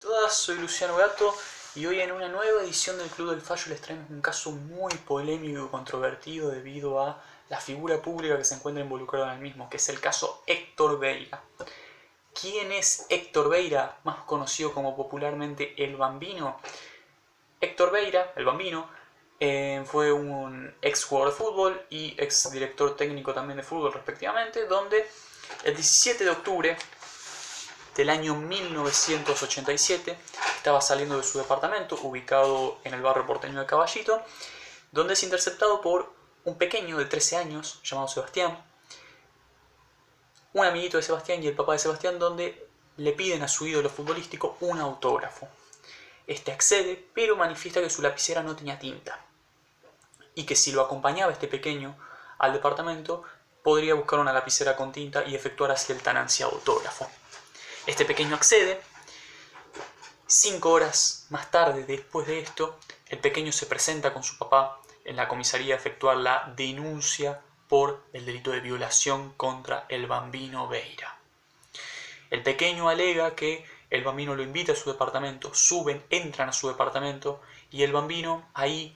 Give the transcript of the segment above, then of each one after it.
Todas, soy Luciano Gato y hoy en una nueva edición del Club del Fallo les traemos un caso muy polémico y controvertido debido a la figura pública que se encuentra involucrada en el mismo, que es el caso Héctor Beira. ¿Quién es Héctor Beira, más conocido como popularmente El Bambino? Héctor Beira, El Bambino, fue un ex jugador de fútbol y ex director técnico también de fútbol respectivamente, donde el 17 de octubre del año 1987 estaba saliendo de su departamento ubicado en el barrio porteño de Caballito, donde es interceptado por un pequeño de 13 años llamado Sebastián, un amiguito de Sebastián y el papá de Sebastián, donde le piden a su ídolo futbolístico un autógrafo. Este accede, pero manifiesta que su lapicera no tenía tinta y que si lo acompañaba este pequeño al departamento podría buscar una lapicera con tinta y efectuar así el tan ansiado autógrafo. Este pequeño accede. 5 horas más tarde, después de esto, el pequeño se presenta con su papá en la comisaría a efectuar la denuncia por el delito de violación contra el Bambino Beira. El pequeño alega que el Bambino lo invita a su departamento, entran a su departamento y el Bambino ahí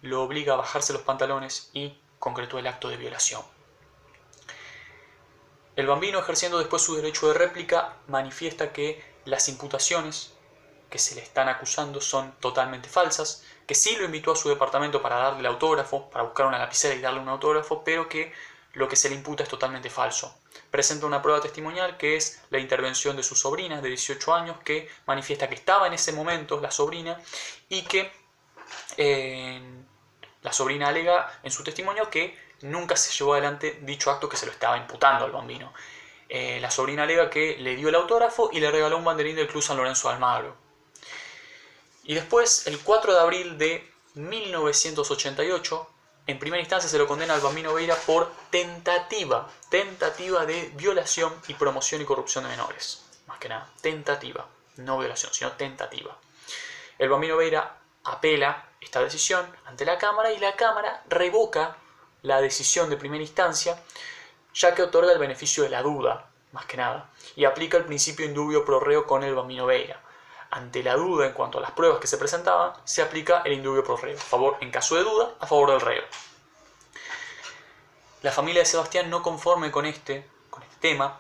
lo obliga a bajarse los pantalones y concretó el acto de violación. El Bambino, ejerciendo después su derecho de réplica, manifiesta que las imputaciones que se le están acusando son totalmente falsas, que sí lo invitó a su departamento para darle el autógrafo, para buscar una lapicera y darle un autógrafo, pero que lo que se le imputa es totalmente falso. Presenta una prueba testimonial que es la intervención de su sobrina de 18 años, que manifiesta que estaba en ese momento la sobrina y que la sobrina alega en su testimonio que nunca se llevó adelante dicho acto que se lo estaba imputando al Bambino. La sobrina alega que le dio el autógrafo y le regaló un banderín del Club San Lorenzo de Almagro. Y después, el 4 de abril de 1988, en primera instancia se lo condena al Bambino Beira por tentativa de violación y promoción y corrupción de menores. Más que nada, tentativa, no violación, sino tentativa. El Bambino Beira apela esta decisión ante la Cámara y la Cámara revoca la decisión de primera instancia, ya que otorga el beneficio de la duda, más que nada, y aplica el principio indubio pro reo con el Bambino Beira. Ante la duda en cuanto a las pruebas que se presentaban, se aplica el indubio pro reo, en caso de duda, a favor del reo. La familia de Sebastián, no conforme con este tema,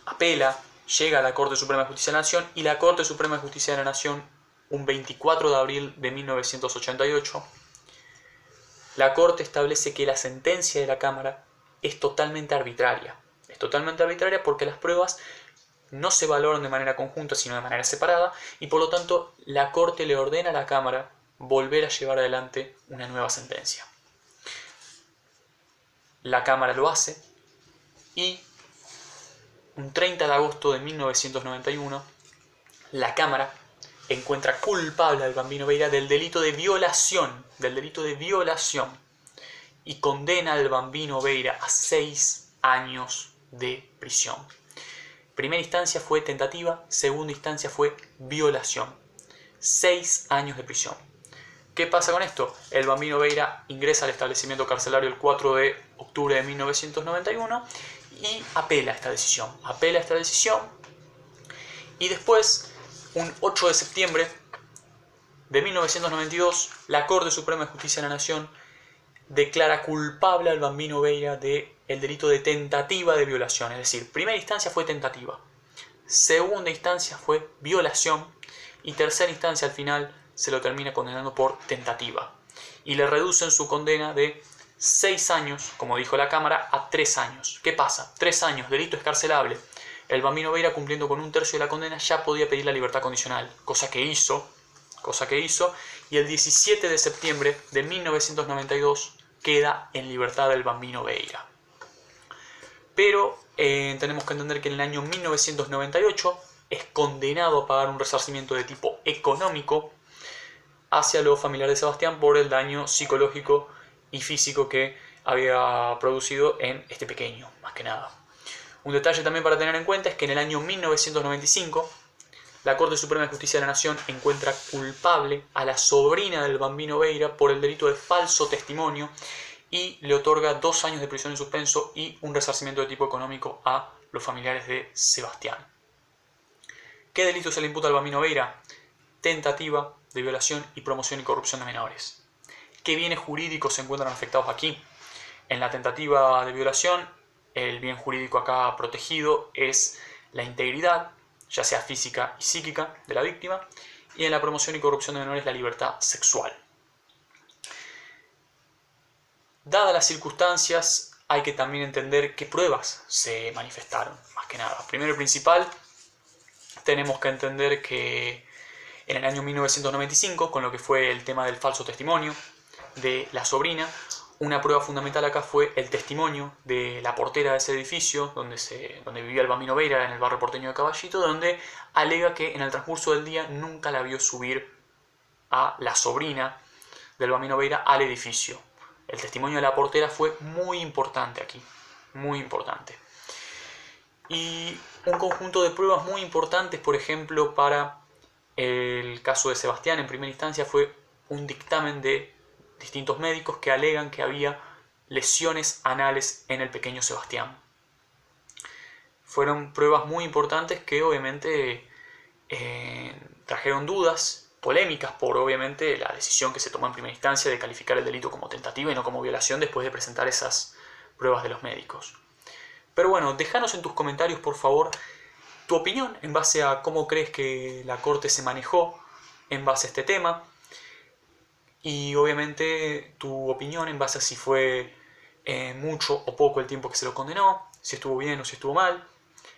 apela, llega a la Corte Suprema de Justicia de la Nación y la Corte Suprema de Justicia de la Nación, un 24 de abril de 1988, la Corte establece que la sentencia de la Cámara es totalmente arbitraria. Es totalmente arbitraria porque las pruebas no se valoran de manera conjunta, sino de manera separada, y por lo tanto la Corte le ordena a la Cámara volver a llevar adelante una nueva sentencia. La Cámara lo hace y un 30 de agosto de 1991 la Cámara encuentra culpable al Bambino Beira del delito de violación, y condena al Bambino Beira a 6 años de prisión. Primera instancia fue tentativa, segunda instancia fue violación. 6 años de prisión. ¿Qué pasa con esto? El Bambino Beira ingresa al establecimiento carcelario el 4 de octubre de 1991 y apela esta decisión. Y después, un 8 de septiembre de 1992, la Corte Suprema de Justicia de la Nación declara culpable al Bambino Beira del delito de tentativa de violación. Es decir, primera instancia fue tentativa, segunda instancia fue violación y tercera instancia al final se lo termina condenando por tentativa. Y le reducen su condena de 6 años, como dijo la Cámara, a 3 años. ¿Qué pasa? 3 años, delito escarcelable. El Bambino Beira, cumpliendo con un tercio de la condena, ya podía pedir la libertad condicional, cosa que hizo, y el 17 de septiembre de 1992 queda en libertad el Bambino Beira. Pero tenemos que entender que en el año 1998 es condenado a pagar un resarcimiento de tipo económico hacia los familiares de Sebastián por el daño psicológico y físico que había producido en este pequeño, más que nada. Un detalle también para tener en cuenta es que en el año 1995 la Corte Suprema de Justicia de la Nación encuentra culpable a la sobrina del Bambino Beira por el delito de falso testimonio y le otorga 2 años de prisión en suspenso y un resarcimiento de tipo económico a los familiares de Sebastián. ¿Qué delito se le imputa al Bambino Veira? Tentativa de violación y promoción y corrupción de menores. ¿Qué bienes jurídicos se encuentran afectados aquí? En la tentativa de violación, el bien jurídico acá protegido es la integridad, ya sea física y psíquica, de la víctima, y en la promoción y corrupción de menores la libertad sexual. Dadas las circunstancias, hay que también entender qué pruebas se manifestaron, más que nada. Primero y principal, tenemos que entender que en el año 1995, con lo que fue el tema del falso testimonio de la sobrina, una prueba fundamental acá fue el testimonio de la portera de ese edificio donde vivía el Bambino Veira, en el barrio porteño de Caballito, donde alega que en el transcurso del día nunca la vio subir a la sobrina del Bambino Veira al edificio. El testimonio de la portera fue muy importante aquí, muy importante. Y un conjunto de pruebas muy importantes, por ejemplo, para el caso de Sebastián en primera instancia fue un dictamen de distintos médicos que alegan que había lesiones anales en el pequeño Sebastián. Fueron pruebas muy importantes que obviamente trajeron dudas, polémicas por obviamente la decisión que se tomó en primera instancia de calificar el delito como tentativa y no como violación después de presentar esas pruebas de los médicos. Pero bueno, déjanos en tus comentarios por favor tu opinión en base a cómo crees que la Corte se manejó en base a este tema y obviamente tu opinión en base a si fue mucho o poco el tiempo que se lo condenó, si estuvo bien o si estuvo mal,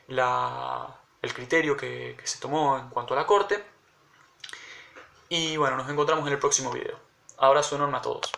el criterio que se tomó en cuanto a la Corte. Y bueno, nos encontramos en el próximo video. Abrazo enorme a todos.